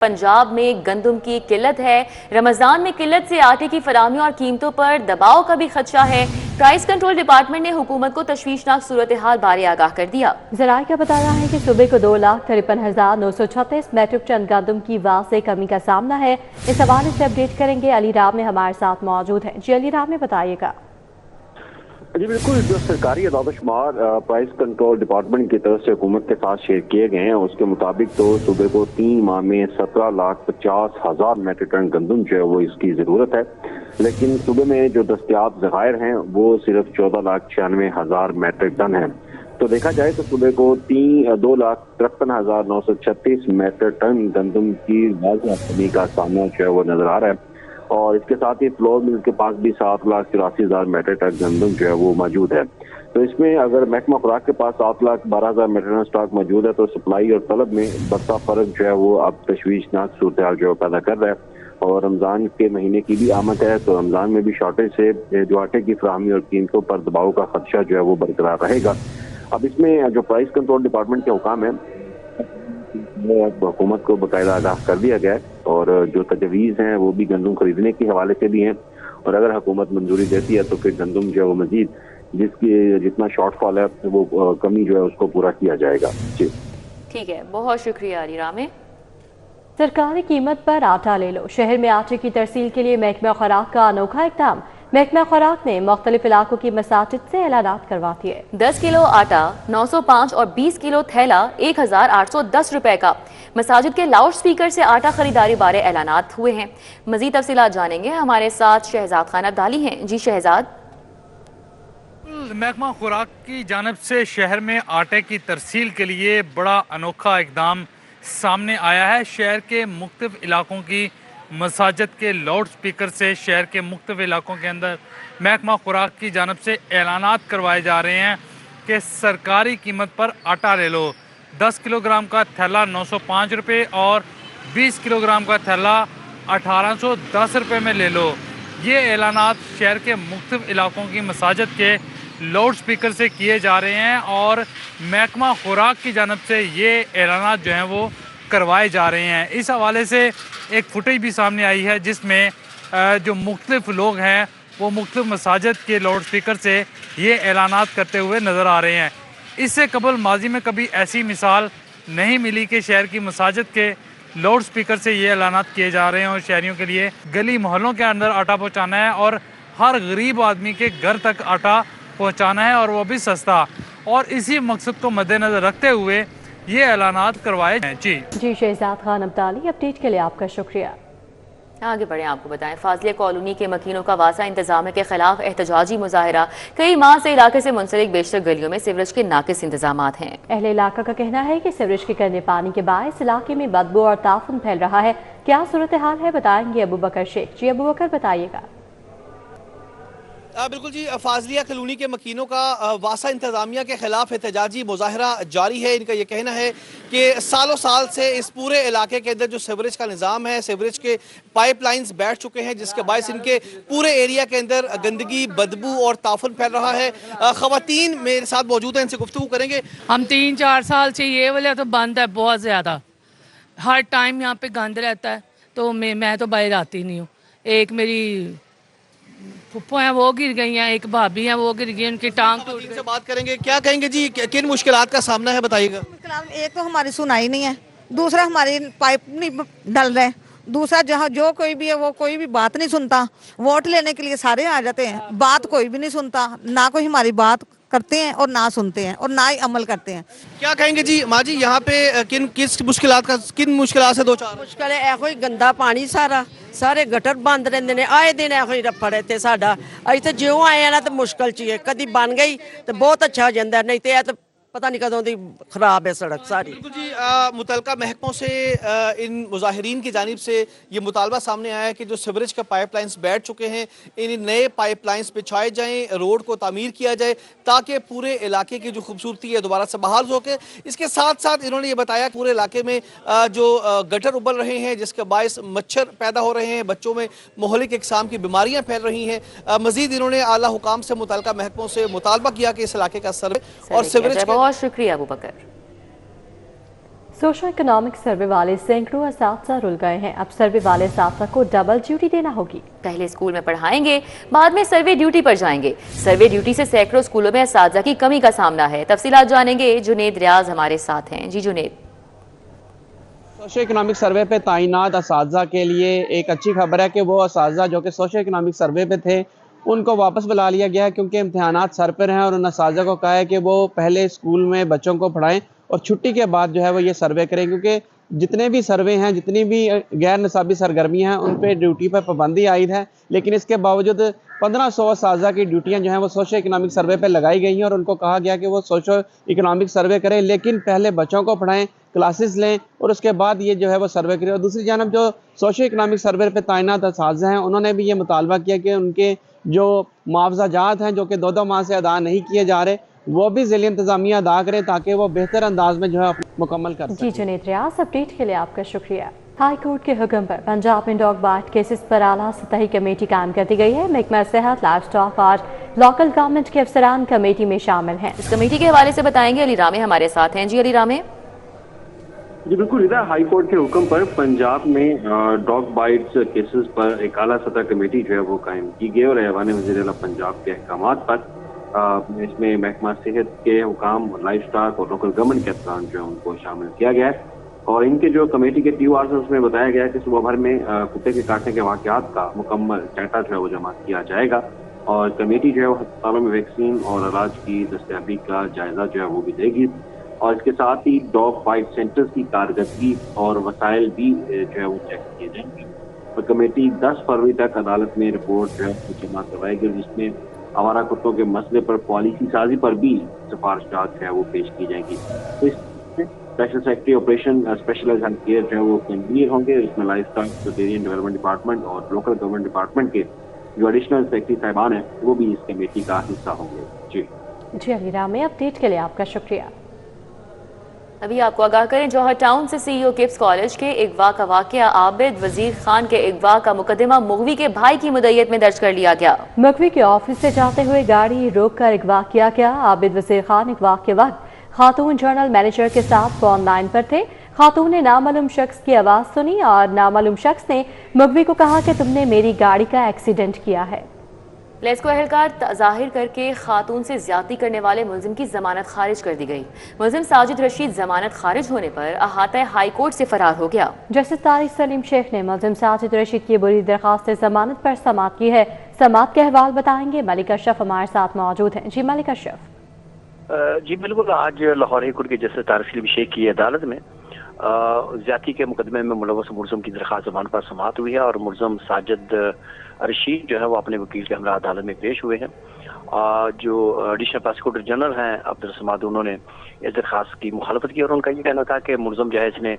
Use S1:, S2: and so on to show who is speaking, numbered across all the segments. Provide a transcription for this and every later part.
S1: पंजाब में गंदम की किल्लत है। रमजान में किल्लत से आटे की फराहमी और कीमतों पर दबाव का भी खदशा है। प्राइस कंट्रोल डिपार्टमेंट ने हुकूमत को तशवीशनाक सूरत हाल बारे आगाह कर दिया।
S2: जराये का बताया है कि सूबे को 2,53,936 मेट्रिक टन गंदम की वाज़ेह कमी का सामना है। इस हवाले से अपडेट करेंगे। अली राम में हमारे साथ मौजूद है। जी अली राम में बताइएगा।
S3: जी बिल्कुल, जो सरकारी अदाद-ओ-शुमार प्राइस कंट्रोल डिपार्टमेंट की तरफ से हुकूमत के साथ शेयर किए गए हैं, उसके मुताबिक तो सूबे को 3 माह में 17,50,000 मेट्रिक टन गंदम जो है वो इसकी जरूरत है, लेकिन सूबे में जो दस्तयाब ज़खायर हैं वो सिर्फ 14,96,000 मेट्रिक टन है। तो देखा जाए तो सूबे को 2,53,936 मेट्रिक टन गंदम की वाज़ेह कमी का सामना जो है वो नजर आ रहा है। और इसके साथ ही फ्लोर मिल के पास भी 7,84,000 मेट्रिक टन गंदम जो है वो मौजूद है। तो इसमें अगर महकमा खुराक के पास 7,12,000 मेट्रिक टन स्टॉक मौजूद है, तो सप्लाई और तलब में बढ़ता फर्क जो है वो अब तशवीशनाक सूरत हाल जो है पैदा कर रहा है। और रमजान के महीने की भी आमद है, तो रमजान में भी शॉर्टेज से जो आटे की फराहमी और कीमतों पर दबाव का खदशा जो है वो बरकरार रहेगा। अब इसमें जो प्राइस कंट्रोल डिपार्टमेंट के हुकाम है, हुकूमत को बाकायदा आगाह कर दिया गया है और जो तजवीज़ हैं वो भी गंदम खरीदने के हवाले से भी हैं। और अगर हुकूमत मंजूरी देती है तो फिर गंदम जो है वो मजीद जितना शॉर्टफॉल है वो कमी जो है उसको पूरा किया जाएगा। जी
S1: ठीक है, बहुत शुक्रिया अली राम।
S2: सरकारी कीमत पर आटा ले लो। शहर में आटे की तरसील के लिए महकमा खुराक का अनोखा इक़दाम। महकमा खुराक ने मुख्तलिफ इलाकों की मसाजिद से ऐलानात करवा दिए।
S1: 10 किलो आटा 905 और 20 किलो थैला 1,810 रुपए का। मसाजिद के लाउड स्पीकर से आटा खरीदारी बारे ऐलानात हुए हैं। मजीद तफसीलात जानेंगे, हमारे साथ शहजाद खान अब्दाली हैं। जी शहजाद।
S4: महकमा खुराक की जानिब से शहर में आटे की तरसील के लिए बड़ा अनोखा इकदाम सामने आया है। शहर के मुख्तलिफ इलाकों की मसाजिद के लाउड स्पीकर से शहर के मुख्तलिफ इलाकों के अंदर महकमा खुराक की जानिब से ऐलानात करवाए जा रहे हैं कि सरकारी कीमत पर आटा ले लो। 10 किलोग्राम का थैला 905 रुपये और 20 किलोग्राम का थैला 1,810 रुपये में ले लो। ये ऐलानात शहर के मुख्तलिफ इलाकों की मसाजिद के लाउड स्पीकर से किए जा रहे हैं और महकमा खुराक की जानिब से ये ऐलानात जो हैं वो करवाए जा रहे हैं। इस हवाले से एक फुटेज भी सामने आई है जिसमें जो मुख्तलिफ लोग हैं वो मुख्तलिफ मसाजिद के लाउड स्पीकर से ये ऐलानात करते हुए नज़र आ रहे हैं। इससे कबल माजी में कभी ऐसी मिसाल नहीं मिली कि शहर की मसाजिद के लाउड स्पीकर से ये ऐलानात किए जा रहे हैं और शहरियों के लिए गली मोहल्लों के अंदर आटा पहुँचाना है और हर गरीब आदमी के घर तक आटा पहुँचाना है और वो भी सस्ता। और इसी मकसद को मद्देनज़र रखते हुए ये ऐलानात करवाए हैं। जी
S2: शहजाद खान अब्दाली, अपडेट के लिए आपका शुक्रिया।
S1: आगे बढ़े, आपको बताएं फाजिलिया कॉलोनी के मकीनों का वासा इंतजाम के खिलाफ एहतजाजी मुजाहरा। कई माह से इलाके से मुंसलिक बेशतर गलियों में सीवरेज के नाकिस इंतजाम हैं।
S2: अहले इलाका का कहना है कि सीवरेज के करने पानी के बायस इलाके में बदबू और ताफुन फैल रहा है। क्या सूरत हाल है, बताएंगे अबू बकर शेख। जी अबू बकर बताइएगा।
S5: बिल्कुल जी, फाजिलिया कॉलोनी के मकीनों का वासा इंतजामिया के खिलाफ एहतजाजी मुजाहरा जारी है। इनका यह कहना है कि सालों साल से इस पूरे इलाके के अंदर जो सीवरेज का निज़ाम है, सीवरेज के पाइपलाइंस बैठ चुके हैं, जिसके बायस इनके पूरे एरिया के अंदर गंदगी, बदबू और ताफुन फैल रहा है। ख़वातीन मेरे साथ मौजूद हैं, इनसे गुफ्तगू करेंगे।
S6: हम 3-4 साल से ये वाला तो बंद है, बहुत ज़्यादा हर टाइम यहाँ पे गंद रहता है, तो मैं तो बाहर आती नहीं हूँ। एक मेरी फुप्पो हैं वो गिर गई हैं, एक भाभी हैं वो गिर गई, उनकी टांग टूट गई।
S5: से बात करेंगे, क्या कहेंगे जी, किन मुश्किलात का सामना है, बताइएगा।
S7: एक तो हमारी सुनाई नहीं है, दूसरा हमारी पाइप नहीं डल रहे, दूसरा जहाँ जो कोई भी है वो कोई भी बात नहीं सुनता। वोट लेने के लिए सारे आ जाते हैं, बात कोई भी नहीं सुनता, ना कोई हमारी बात करते हैं और ना सुनते हैं और ना ही अमल करते हैं।
S5: क्या कहेंगे जी माँ जी, यहाँ पे किन मुश्किलात से दो चार
S8: मुश्किल है? कोई गंदा पानी सारे गटर बंद रहते हैं, आए दिन ऐ रफड़ इतने साडा अभी तो ज्यों आए हैं ना तो मुश्किल चाहिए, कभी बन गई तो बहुत अच्छा हो जाता, नहीं तो पता नहीं कदों दी खराब है सड़क सारी।
S5: बिल्कुल जी, मुतलका महकमों से इन मुजाहिरीन की जानिब से ये मुतालबा सामने आया है कि जो सीवरेज का पाइपलाइंस बैठ चुके हैं, इन नए पाइपलाइंस बिछाए जाएं, रोड को तामीर किया जाए ताकि पूरे इलाके की जो खूबसूरती है दोबारा से बहाल हो सके। इसके साथ साथ इन्होंने ये बताया पूरे इलाके में जो गटर उबल रहे हैं जिसके बायस मच्छर पैदा हो रहे हैं, बच्चों में मुहलिक इकसाम की बीमारियाँ फैल रही हैं। मजीद इन्होंने आला हुकाम से मुतलका महकमों से मुतालबा किया कि इस इलाके का सर्वे और सीवरेज।
S1: बहुत शुक्रिया अबू बकर।
S2: सोशो इकोनॉमिक सर्वे वाले सैकड़ों असातिज़ा रुल गए हैं। अब सर्वे वाले असातिज़ा को डबल ड्यूटी देना होगी।
S1: पहले स्कूल में पढ़ाएंगे, बाद में सर्वे ड्यूटी पर जाएंगे। सर्वे ड्यूटी से सैकड़ों स्कूलों में असातिज़ा की कमी का सामना है। तफसीलात जानेंगे, जुनेद रियाज हमारे साथ हैं। जी जुनेद।
S9: सोशो इकोनॉमिक सर्वे पे तैनात असातिज़ा के लिए एक अच्छी खबर है कि वो असातिज़ा जो कि सोशो इकोनॉमिक सर्वे पे थे उनको वापस बुला लिया गया है, क्योंकि इम्तिहानात सर पर हैं और उन असातिज़ा को कहा है कि वो पहले स्कूल में बच्चों को पढ़ाएं और छुट्टी के बाद जो है वो ये सर्वे करें, क्योंकि जितने भी सर्वे हैं, जितनी भी गैर निसाबी सरगर्मियाँ हैं, उन पर ड्यूटी पर पाबंदी आयद है। लेकिन इसके बावजूद 1500 असातिज़ा की ड्यूटियाँ जो हैं वो सोशो इकोनॉमिक सर्वे पर लगाई गई हैं और उनको कहा गया कि वो सोशो इकोनॉमिक सर्वे करें, लेकिन पहले बच्चों को पढ़ाएं, क्लासेस लें और उसके बाद ये जो है वो सर्वे करें। और दूसरी जानब जो सोशो इकोनॉमिक सर्वे पर तैनात असातिज़ा हैं उन्होंने भी ये मुतालबा किया कि उनके जो मुआवजा जात हैं जो कि 2-2 माह से अदा नहीं किए जा रहे, वो भी ज़िली इंतज़ामिया अदा करें ताकि वो बेहतर अंदाज में जो है मुकम्मल कर सकें।
S2: जी जुनेद रियाज, अपडेट के लिए आपका शुक्रिया। हाई कोर्ट के हुक्म पर पंजाब में डॉग बाइट केसेस पर आला सतही कमेटी कायम कर दी गई है। महकमा सेहत, लाइफ स्टॉक और लोकल गवर्नमेंट के अफसरान कमेटी में शामिल हैं।
S1: इस कमेटी के हवाले से बताएंगे, अली रामे हमारे साथ हैं। जी अली रामे।
S3: जी बिल्कुल, इधर हाई कोर्ट के हुक्म पर पंजाब में डॉग बाइट्स केसेस पर एक आला सतह कमेटी जो है वो कायम की गई और ऐवान वज़ीर आला पंजाब के अहकामात पर इसमें महकमा सेहत के हुकाम, लाइफ स्टॉक और लोकल गवर्नमेंट के अफसरान जो है उनको शामिल किया गया है। और इनके जो कमेटी के TORs है उसमें बताया गया है कि सुबह भर में कुत्ते के काटने के वाक़यात का मुकम्मल डाटा जो है वो जमा किया जाएगा और कमेटी जो है वो अस्पतालों में वैक्सीन और इलाज की दस्तयाबी का जायजा जो है वो भी देगी और इसके साथ ही डॉग बाइट सेंटर्स की कारकर्दगी और वसाइल भी जो है वो चेक किए जाएंगे। और कमेटी 10 फरवरी तक अदालत में रिपोर्ट जो है वो जमा करवाएगी, जिसमें आवारा कुत्तों के मसले पर पॉलिसी साजी पर भी सिफारिशात जो है वो पेश की जाएंगी। तो इसमें special secretary operation specialised health care जो है वो कन्वीनर होंगे। इसमें life stock, veterinary development department और लोकल गवर्नमेंट डिपार्टमेंट के जो एडिशनल सेक्रेटरी साहिबान हैं वो भी इस कमेटी का हिस्सा होंगे।
S2: जी अली रामे, अपडेट के लिए आपका शुक्रिया।
S1: अभी आपको आगाह करें, जौहर टाउन से CEO किप्स कॉलेज के अगवा का वाकया, आबिद वजीर खान के अगवा का मुकदमा मुगवी के भाई की मुद्दत में दर्ज कर लिया गया।
S2: मुगवी के ऑफिस से जाते हुए गाड़ी रोक कर अगवा किया गया। आबिद वजीर खान अगवा के वक्त खातून जर्नल मैनेजर के साथ फोन लाइन पर थे। खातून ने नामालूम शख्स की आवाज़ सुनी और नामालूम शख्स ने मुगवी को कहा कि तुमने मेरी गाड़ी का एक्सीडेंट किया है।
S1: लेस्को एहलकार जाहिर करके खातून से ज्यादती करने वाले मुलजिम की जमानत खारिज कर दी गई। मुलजिम साजिद रशीद जमानत खारिज होने पर अहाता हाई कोर्ट से फरार हो गया।
S2: जस्टिस तारिक सलीम शेख ने मुलजिम साजिद रशीद की बुरी दरखास्त जमानत पर समाअत की है। समाअत के अहवाल बताएंगे, मलिक अशरफ हमारे साथ मौजूद हैं। जी मलिक अशरफ।
S10: जी बिल्कुल, आज लाहौर हाई कोर्ट के जस्टिस तारिक सलीम शेख की अदालत में ज्यादती के मुकदमे में मुलव्वस मुलजिम की दरखास्त जमानत पर समाअत हुई है और मुलजिम साजिद रशीद जो है वो अपने वकील के हमरा अदालत में पेश हुए हैं। जो एडिशनल प्रोसिक्यूटर जनरल हैं अब्दुल समाद, उन्होंने इस दरखास्त की मुखालफत की और उनका ये कहना था कि मुलजिम जो है इसने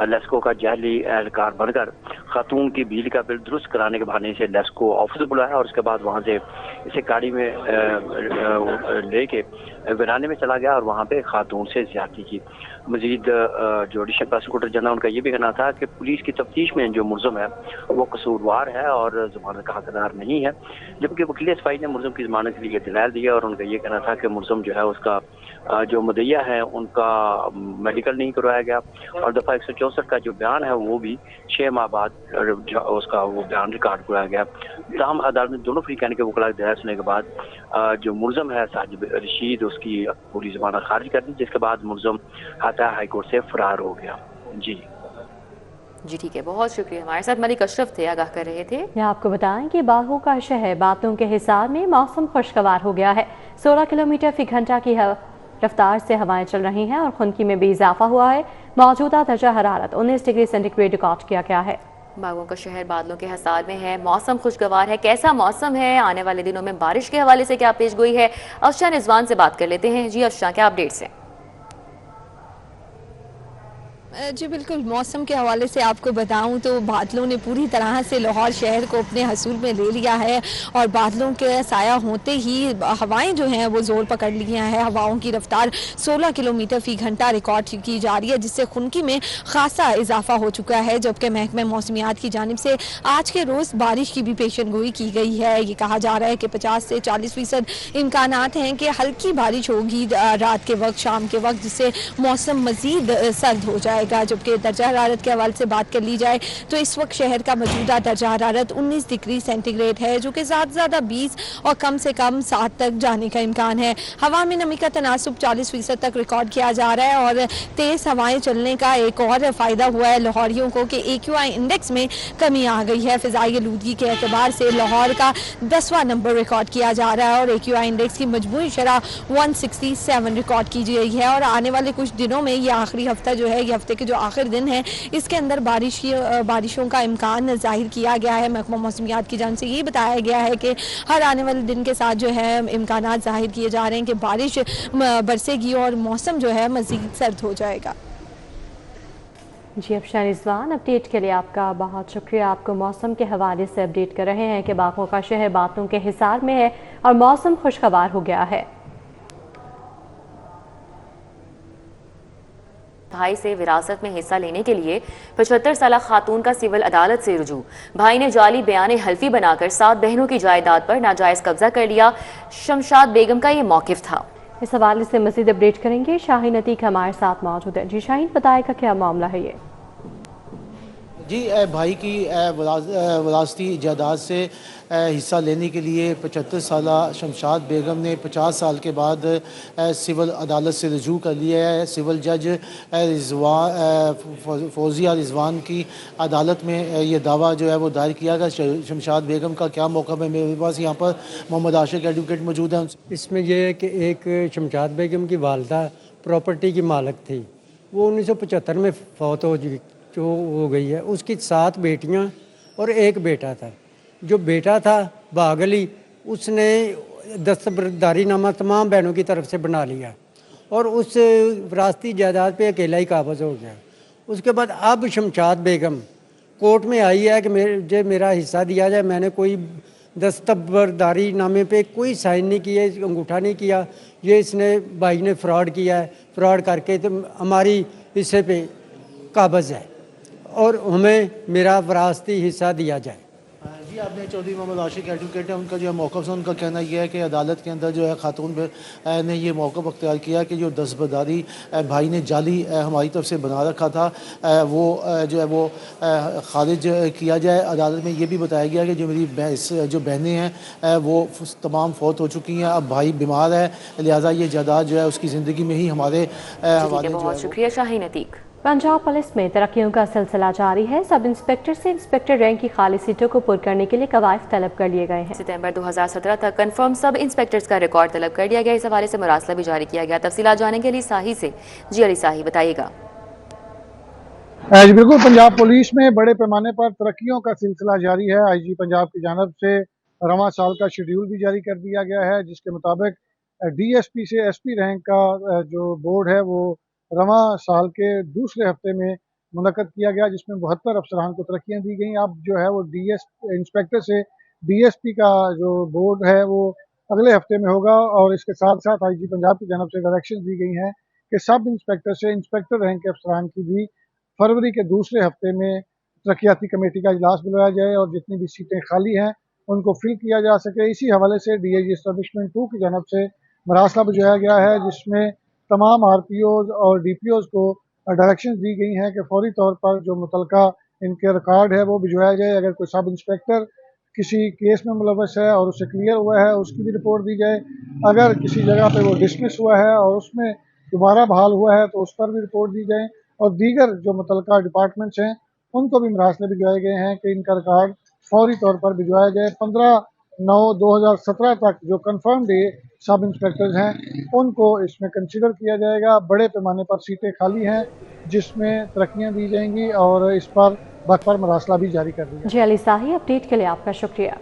S10: लेस्को का जाली एहलकार बनकर खातून की बिजली का बिल दुरुस्त कराने के बहाने से लेस्को ऑफिस बुलाया और उसके बाद वहाँ से इसे गाड़ी में लेके वीराने में चला गया और वहाँ पे खातून से ज्यादती की। मजीद जो एडिशनल प्रोसिक्यूटर जनरल, उनका ये भी कहना था कि पुलिस की तफ्तीश में जो मुलजिम है वो कसूरवार है और जमानत का हकदार नहीं है, जबकि वकील सफाई ने मुलजिम की जमानत के लिए दलाल दिया और उनका ये कहना था कि मुलजिम जो है उसका जो मुद्दइया है उनका मेडिकल नहीं करवाया गया और दफ़ा 164 का जो बयान है वो भी 6 माह बाद उसका वो बयान रिकॉर्ड कराया गया। तमाम अदालत ने दोनों फरीकैन के वकला दलाल सुनने के बाद जो मुलजिम है साजिद रशीद उसकी पूरी जमानत खारिज कर दी, जिसके बाद मुलजिम हाता हाई कोर्ट से फरार हो गया। जी
S1: ठीक है, बहुत शुक्रिया। हमारे साथ मलिक अशरफ थे, आगाह कर रहे थे।
S2: मैं आपको बताएं कि बागों का शहर बातों के हिसार में मौसम खुशगवार हो गया है। 16 किलोमीटर फी घंटा की रफ्तार से हवाएं चल रही हैं और खुनकी में भी इजाफा हुआ है। मौजूदा दर्जा हरारत 19 डिग्री सेंटीग्रेड रिकॉर्ड किया गया है।
S1: बागों का शहर बादलों के हिसार में है, मौसम खुशगवार है। कैसा मौसम है, आने वाले दिनों में बारिश के हवाले से क्या पेशगोई है, अफशा रिजवान से बात कर लेते हैं। जी अफशा, क्या अपडेट्स हैं?
S11: जी बिल्कुल, मौसम के हवाले से आपको बताऊं तो बादलों ने पूरी तरह से लाहौर शहर को अपने हसूल में ले लिया है और बादलों के साया होते ही हवाएं जो हैं वो ज़ोर पकड़ लिया है। हवाओं की रफ्तार 16 किलोमीटर फ़ी घंटा रिकॉर्ड की जा रही है, जिससे खुनकी में खासा इजाफा हो चुका है। जबकि महकमे मौसमियात की जानिब से आज के रोज़ बारिश की भी पेशन गोई की गई है। ये कहा जा रहा है कि 50 से 40% इम्कानात हैं कि हल्की बारिश होगी रात के वक्त, शाम के वक्त, जिससे मौसम मज़ीद सर्द हो जाएगा। जबकि दर्जा हरारत के हवाले से बात कर ली जाए तो इस वक्त शहर का मौजूदा दर्जा हरारत 19 डिग्री सेंटीग्रेड है, जो कि ज़्यादा से ज़्यादा 20 और कम से कम 7 तक जाने का इम्कान है। हवा में नमी का तनासुब 40% तक रिकॉर्ड किया जा रहा है और तेज़ हवाएं चलने का एक और फ़ायदा हुआ है लाहौरियों को कि AQI इंडेक्स में कमी आ गई है। फ़िज़ाई आलूदगी के एतबार से लाहौर का 10वां नंबर रिकॉर्ड किया जा रहा है और AQI इंडेक्स की मजमूई शरह 167 रिकॉर्ड की गई है। और आने वाले कुछ दिनों में ये आखिरी हफ्ता जो है, ये हफ्ते के जो आखिर दिन है, इसके अंदर बारिशों का इम्कान जाहिर किया गया है। महकमा मौसमियात की जानिब से ये बताया गया है कि हर आने वाले दिन के साथ जो है इम्कानात जाहिर किए जा रहे हैं कि बारिश बरसेगी और मौसम जो है मज़ीद सर्द हो जाएगा।
S2: जी अफशान रिजवान, अपडेट के लिए आपका बहुत शुक्रिया। आपको मौसम के हवाले से अपडेट कर रहे हैं कि बागों का शहर बातों के हिसार में है और मौसम खुशगवार हो गया है।
S1: भाई से विरासत में हिस्सा लेने के लिए 75 साल खातून का सिविल अदालत से रुजू। भाई ने जाली बयान हल्फी बनाकर 7 बहनों की जायदाद पर नाजायज कब्जा कर लिया। शमशाद बेगम का ये मौकिफ था।
S2: इस हवाले से मजीद अपडेट करेंगे। शाहीन अतीक हमारे साथ मौजूद है। जी शाहीन, बताएगा क्या मामला है ये?
S12: जी, भाई की वरासती जायदाद से हिस्सा लेने के लिए 75 साला शमशाद बेगम ने 50 साल के बाद सिविल अदालत से रजू कर लिया है। सिविल जज फौजिया रिजवान की अदालत में ये दावा जो है वो दायर किया गया। शमशाद बेगम का क्या मौक़िफ़ है? मेरे पास यहाँ पर मोहम्मद आशिक एडवोकेट मौजूद हैं।
S13: इसमें यह है कि एक शमशाद बेगम की वालदा प्रॉपर्टी की मालिक थी, वो 1975 में फौत हो गई है। उसकी 7 बेटियां और 1 बेटा था। जो बेटा था भाग अली, उसने दस्तबरदारी नामा तमाम बहनों की तरफ से बना लिया और उस विरासती जायदाद पे अकेला ही काबज़ हो गया। उसके बाद अब शमशाद बेगम कोर्ट में आई है कि मुझे मेरा हिस्सा दिया जाए। मैंने कोई दस्तबरदारी नामे पे कोई साइन नहीं किया, अंगूठा नहीं किया। ये इसने भाई ने फ्रॉड किया है। फ्रॉड करके तो हमारी हिस्से पे काबज़ है और हमें मेरा विरासती हिस्सा दिया जाए।
S12: जी, आपने चौधरी मोहम्मद आशिक एडवोकेट है, उनका जो है मौक़िफ़ है, उनका कहना यह है कि अदालत के अंदर जो है खातून ने ये मौक़िफ़ अख्तियार किया कि जो दस्तबरदारी भाई ने जाली हमारी तरफ से बना रखा था वो जो है वो खारिज किया जाए। अदालत में ये भी बताया गया कि जो मेरी जो बहनें हैं वो तमाम फौत हो चुकी हैं। अब भाई बीमार है, लिहाजा ये जायदाद जो है उसकी ज़िंदगी में ही हमारे हवाले।
S1: बहुत शुक्रिया शाहीन अतीक।
S2: पंजाब पुलिस में तरक्कियों का सिलसिला जारी है। सब इंस्पेक्टर से इंस्पेक्टर रैंक की खाली सीटों को पुर करने के लिए कवायद तलब कर लिए गए हैं।
S1: सितंबर 2017 तक कंफर्म सब इंस्पेक्टर्स का रिकॉर्ड तलब कर लिया गया। इस हवाले से मुरासला भी जारी किया गया। तफसीलात जानने के लिए साही से जी अली साही, बताइएगा।
S14: जी बिल्कुल, पंजाब पुलिस में बड़े पैमाने पर तरक्कियों का सिलसिला जारी है। IG पंजाब की जानब से रवां साल का शेड्यूल भी जारी कर दिया गया है, जिसके मुताबिक DSP से SP रैंक का जो बोर्ड है वो रवां साल के दूसरे हफ्ते में मुनक्कद किया गया, जिसमें 72 अफसरान को तरक्कियाँ दी गई। अब जो है वो इंस्पेक्टर से DSP का जो बोर्ड है वो अगले हफ्ते में होगा और इसके साथ साथ IG पंजाब की जानब से डायरेक्शन दी गई हैं कि सब इंस्पेक्टर से इंस्पेक्टर रैंक के अफसरान की भी फरवरी के दूसरे हफ्ते में तरक्याती कमेटी का इजलास बुलाया जाए और जितनी भी सीटें खाली हैं उनको फिल किया जा सके। इसी हवाले से DIG एस्टेब्लिशमेंट 2 की जानब से मरासला बुझाया गया है, जिसमें तमाम RPOs और DPOs को डायरेक्शन दी गई हैं कि फौरी तौर पर जो मुतलका इनके रिकॉर्ड है वो भिजवाया जाए। अगर कोई सब इंस्पेक्टर किसी केस में मुलव्वस है और उसे क्लियर हुआ है, उसकी भी रिपोर्ट दी जाए। अगर किसी जगह पे वो डिसमिस हुआ है और उसमें दोबारा बहाल हुआ है तो उस पर भी रिपोर्ट दी जाए। और दीगर जो मुतलका डिपार्टमेंट्स हैं उनको भी मरासले भिजवाए गए हैं कि इनका रिकॉर्ड फौरी तौर पर भिजवाया जाए। 15/9/2017 तक जो कन्फर्म डे सब इंस्पेक्टर्स हैं उनको इसमें कंसीडर किया जाएगा। बड़े पैमाने पर सीटें खाली हैं जिसमें तरक्कियाँ दी जाएंगी और इस पर वक्त पर मरासला भी जारी कर दिया।
S2: जी अली साही, अपडेट के लिए आपका शुक्रिया।